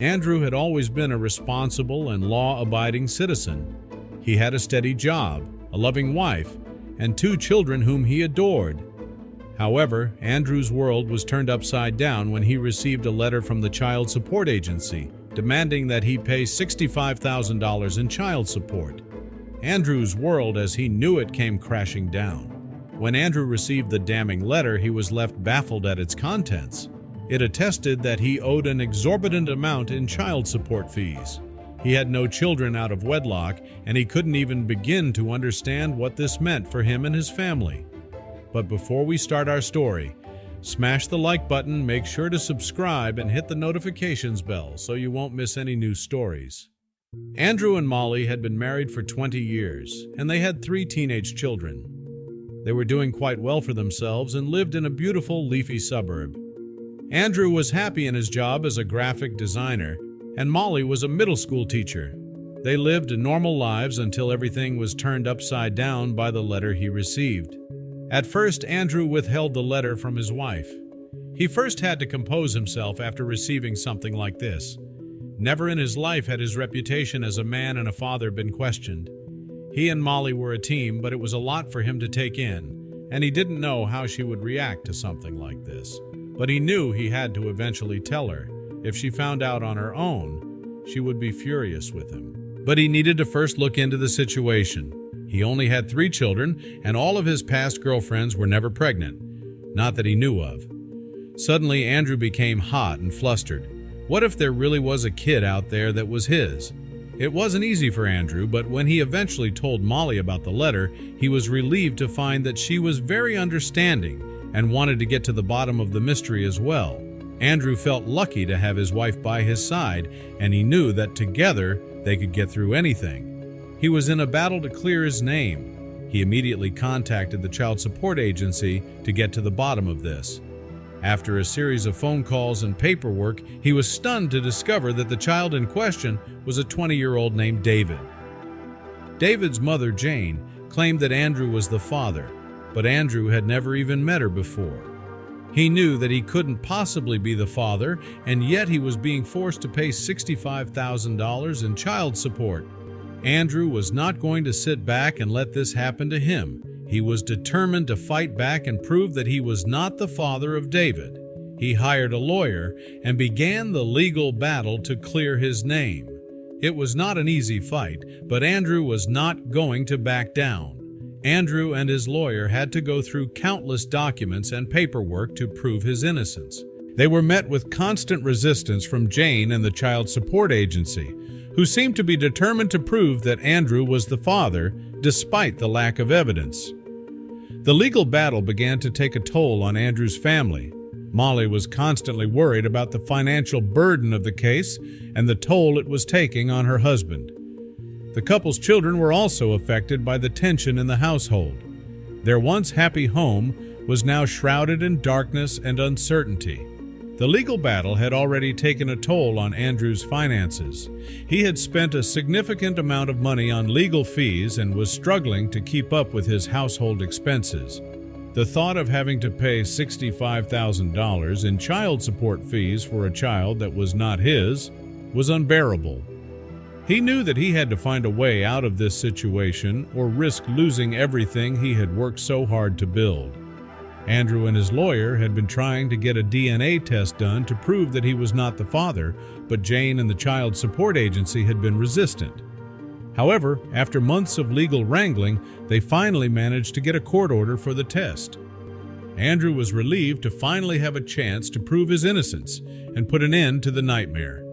Andrew had always been a responsible and law-abiding citizen. He had a steady job, a loving wife, and 2 children whom he adored. However, Andrew's world was turned upside down when he received a letter from the Child Support Agency demanding that he pay $65,000 in child support. Andrew's world as he knew it came crashing down. When Andrew received the damning letter, he was left baffled at its contents. It attested that he owed an exorbitant amount in child support fees. He had no children out of wedlock, and he couldn't even begin to understand what this meant for him and his family. But before we start our story, smash the like button, make sure to subscribe, and hit the notifications bell so you won't miss any new stories. Andrew and Molly had been married for 20 years, and they had 3 teenage children. They were doing quite well for themselves and lived in a beautiful, leafy suburb. Andrew was happy in his job as a graphic designer, and Molly was a middle school teacher. They lived normal lives until everything was turned upside down by the letter he received. At first, Andrew withheld the letter from his wife. He first had to compose himself after receiving something like this. Never in his life had his reputation as a man and a father been questioned. He and Molly were a team, but it was a lot for him to take in, and he didn't know how she would react to something like this. But he knew he had to eventually tell her. If she found out on her own, she would be furious with him. But he needed to first look into the situation. He only had 3 children, and all of his past girlfriends were never pregnant. Not that he knew of. Suddenly, Andrew became hot and flustered. What if there really was a kid out there that was his? It wasn't easy for Andrew, but when he eventually told Molly about the letter, he was relieved to find that she was very understanding and wanted to get to the bottom of the mystery as well. Andrew felt lucky to have his wife by his side, and he knew that together they could get through anything. He was in a battle to clear his name. He immediately contacted the Child Support Agency to get to the bottom of this. After a series of phone calls and paperwork, he was stunned to discover that the child in question was a 20-year-old named David. David's mother, Jane, claimed that Andrew was the father, but Andrew had never even met her before. He knew that he couldn't possibly be the father, and yet he was being forced to pay $65,000 in child support. Andrew was not going to sit back and let this happen to him. He was determined to fight back and prove that he was not the father of David. He hired a lawyer and began the legal battle to clear his name. It was not an easy fight, but Andrew was not going to back down. Andrew and his lawyer had to go through countless documents and paperwork to prove his innocence. They were met with constant resistance from Jane and the Child Support Agency, who seemed to be determined to prove that Andrew was the father, despite the lack of evidence. The legal battle began to take a toll on Andrew's family. Molly was constantly worried about the financial burden of the case and the toll it was taking on her husband. The couple's children were also affected by the tension in the household. Their once happy home was now shrouded in darkness and uncertainty. The legal battle had already taken a toll on Andrew's finances. He had spent a significant amount of money on legal fees and was struggling to keep up with his household expenses. The thought of having to pay $65,000 in child support fees for a child that was not his was unbearable. He knew that he had to find a way out of this situation or risk losing everything he had worked so hard to build. Andrew and his lawyer had been trying to get a DNA test done to prove that he was not the father, but Jane and the Child Support Agency had been resistant. However, after months of legal wrangling, they finally managed to get a court order for the test. Andrew was relieved to finally have a chance to prove his innocence and put an end to the nightmare.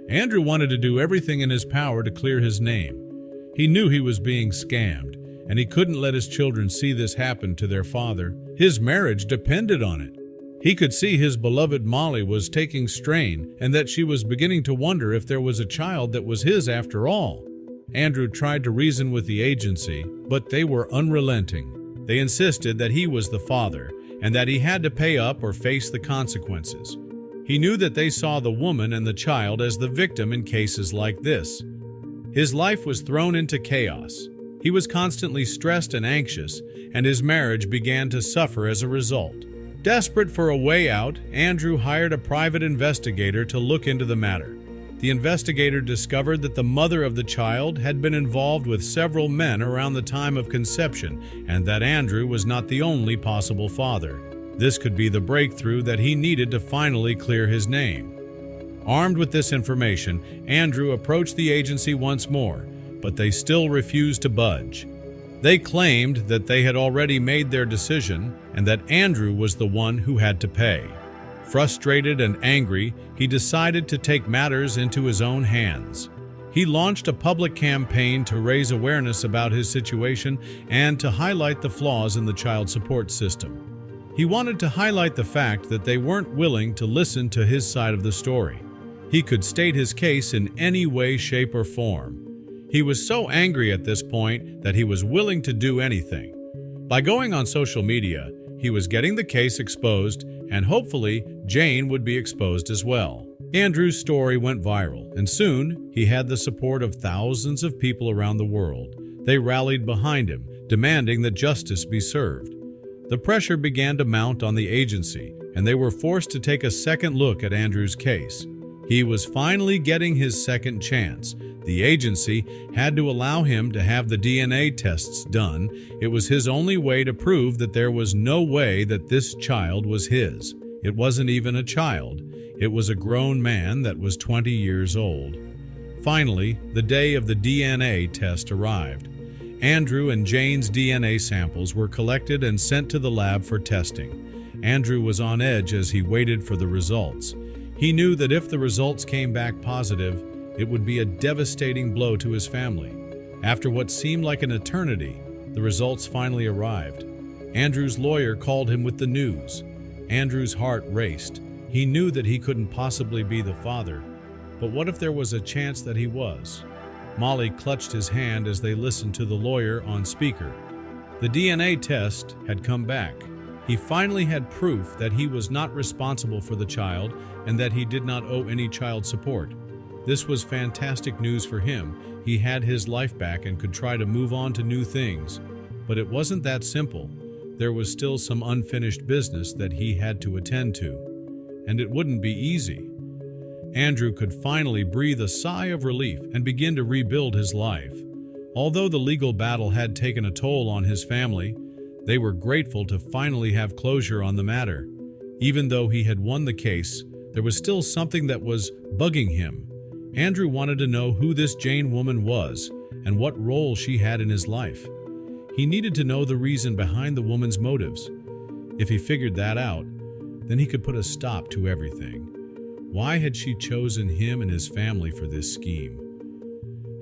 Andrew wanted to do everything in his power to clear his name. He knew he was being scammed, and he couldn't let his children see this happen to their father. His marriage depended on it. He could see his beloved Molly was taking strain and that she was beginning to wonder if there was a child that was his after all. Andrew tried to reason with the agency, but they were unrelenting. They insisted that he was the father and that he had to pay up or face the consequences. He knew that they saw the woman and the child as the victim in cases like this. His life was thrown into chaos. He was constantly stressed and anxious, and his marriage began to suffer as a result. Desperate for a way out, Andrew hired a private investigator to look into the matter. The investigator discovered that the mother of the child had been involved with several men around the time of conception, and that Andrew was not the only possible father. This could be the breakthrough that he needed to finally clear his name. Armed with this information, Andrew approached the agency once more, but they still refused to budge. They claimed that they had already made their decision and that Andrew was the one who had to pay. Frustrated and angry, he decided to take matters into his own hands. He launched a public campaign to raise awareness about his situation and to highlight the flaws in the child support system. He wanted to highlight the fact that they weren't willing to listen to his side of the story. He could state his case in any way, shape, or form. He was so angry at this point that he was willing to do anything. By going on social media, he was getting the case exposed, and hopefully Jane would be exposed as well. Andrew's story went viral, and soon he had the support of thousands of people around the world. They rallied behind him, demanding that justice be served. The pressure began to mount on the agency, and they were forced to take a second look at Andrew's case. He was finally getting his second chance. The agency had to allow him to have the DNA tests done. It was his only way to prove that there was no way that this child was his. It wasn't even a child. It was a grown man that was 20 years old. Finally, the day of the DNA test arrived. Andrew and Jane's DNA samples were collected and sent to the lab for testing. Andrew was on edge as he waited for the results. He knew that if the results came back positive, it would be a devastating blow to his family. After what seemed like an eternity, the results finally arrived. Andrew's lawyer called him with the news. Andrew's heart raced. He knew that he couldn't possibly be the father, but what if there was a chance that he was? Molly clutched his hand as they listened to the lawyer on speaker. The DNA test had come back. He finally had proof that he was not responsible for the child and that he did not owe any child support. This was fantastic news for him. He had his life back and could try to move on to new things. But it wasn't that simple. There was still some unfinished business that he had to attend to. And it wouldn't be easy. Andrew could finally breathe a sigh of relief and begin to rebuild his life. Although the legal battle had taken a toll on his family, they were grateful to finally have closure on the matter. Even though he had won the case, there was still something that was bugging him. Andrew wanted to know who this Jane woman was and what role she had in his life. He needed to know the reason behind the woman's motives. If he figured that out, then he could put a stop to everything. Why had she chosen him and his family for this scheme?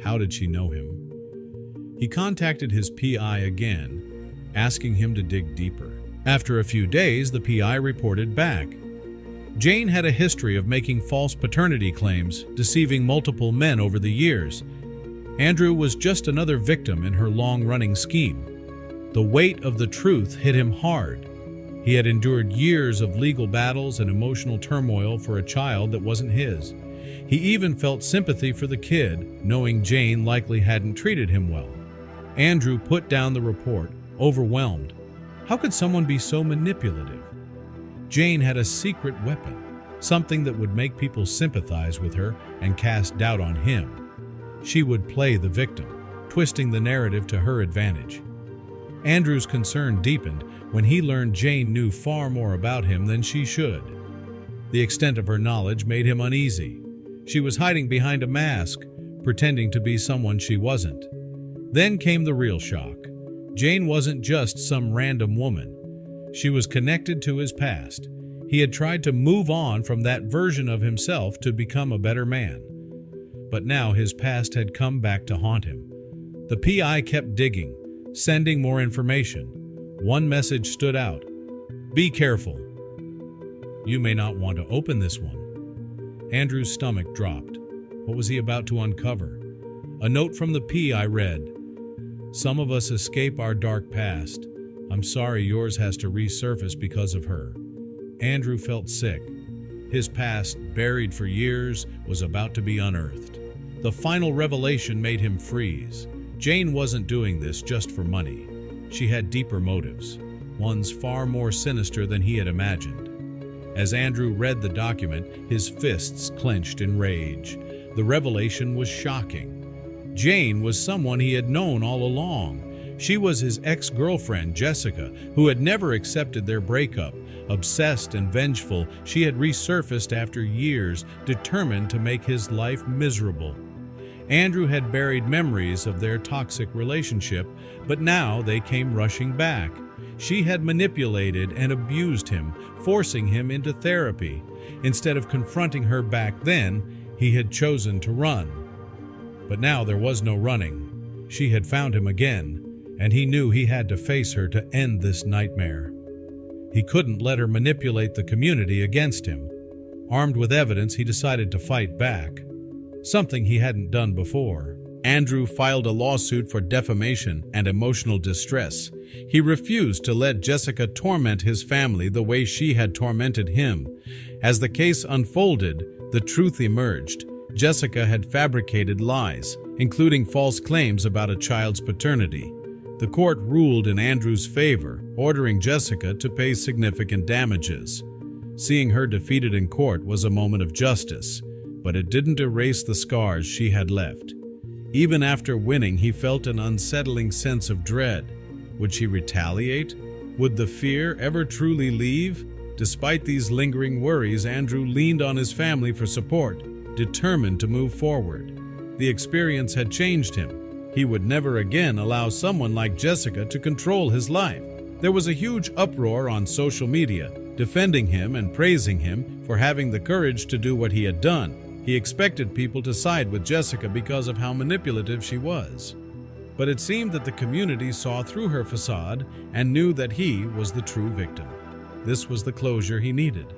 How did she know him? He contacted his PI again, asking him to dig deeper. After a few days, the PI reported back. Jane had a history of making false paternity claims, deceiving multiple men over the years. Andrew was just another victim in her long-running scheme. The weight of the truth hit him hard. He had endured years of legal battles and emotional turmoil for a child that wasn't his. He even felt sympathy for the kid, knowing Jane likely hadn't treated him well. Andrew put down the report, overwhelmed. How could someone be so manipulative? Jane had a secret weapon, something that would make people sympathize with her and cast doubt on him. She would play the victim, twisting the narrative to her advantage. Andrew's concern deepened when he learned Jane knew far more about him than she should. The extent of her knowledge made him uneasy. She was hiding behind a mask, pretending to be someone she wasn't. Then came the real shock. Jane wasn't just some random woman. She was connected to his past. He had tried to move on from that version of himself to become a better man. But now his past had come back to haunt him. The PI kept digging, sending more information. One message stood out. Be careful. You may not want to open this one. Andrew's stomach dropped. What was he about to uncover? A note from the PI read, Some of us escape our dark past. I'm sorry yours has to resurface because of her. Andrew felt sick. His past, buried for years, was about to be unearthed. The final revelation made him freeze. Jane wasn't doing this just for money. She had deeper motives, ones far more sinister than he had imagined. As Andrew read the document, his fists clenched in rage. The revelation was shocking. Jane was someone he had known all along. She was his ex-girlfriend, Jessica, who had never accepted their breakup. Obsessed and vengeful, she had resurfaced after years, determined to make his life miserable. Andrew had buried memories of their toxic relationship, but now they came rushing back. She had manipulated and abused him, forcing him into therapy. Instead of confronting her back then, he had chosen to run. But now there was no running. She had found him again, and he knew he had to face her to end this nightmare. He couldn't let her manipulate the community against him. Armed with evidence, he decided to fight back, something he hadn't done before. Andrew filed a lawsuit for defamation and emotional distress. He refused to let Jessica torment his family the way she had tormented him. As the case unfolded, the truth emerged. Jessica had fabricated lies, including false claims about a child's paternity. The court ruled in Andrew's favor, ordering Jessica to pay significant damages. Seeing her defeated in court was a moment of justice, but it didn't erase the scars she had left. Even after winning, he felt an unsettling sense of dread. Would she retaliate? Would the fear ever truly leave? Despite these lingering worries, Andrew leaned on his family for support, determined to move forward. The experience had changed him. He would never again allow someone like Jessica to control his life. There was a huge uproar on social media, defending him and praising him for having the courage to do what he had done. He expected people to side with Jessica because of how manipulative she was. But it seemed that the community saw through her facade and knew that he was the true victim. This was the closure he needed.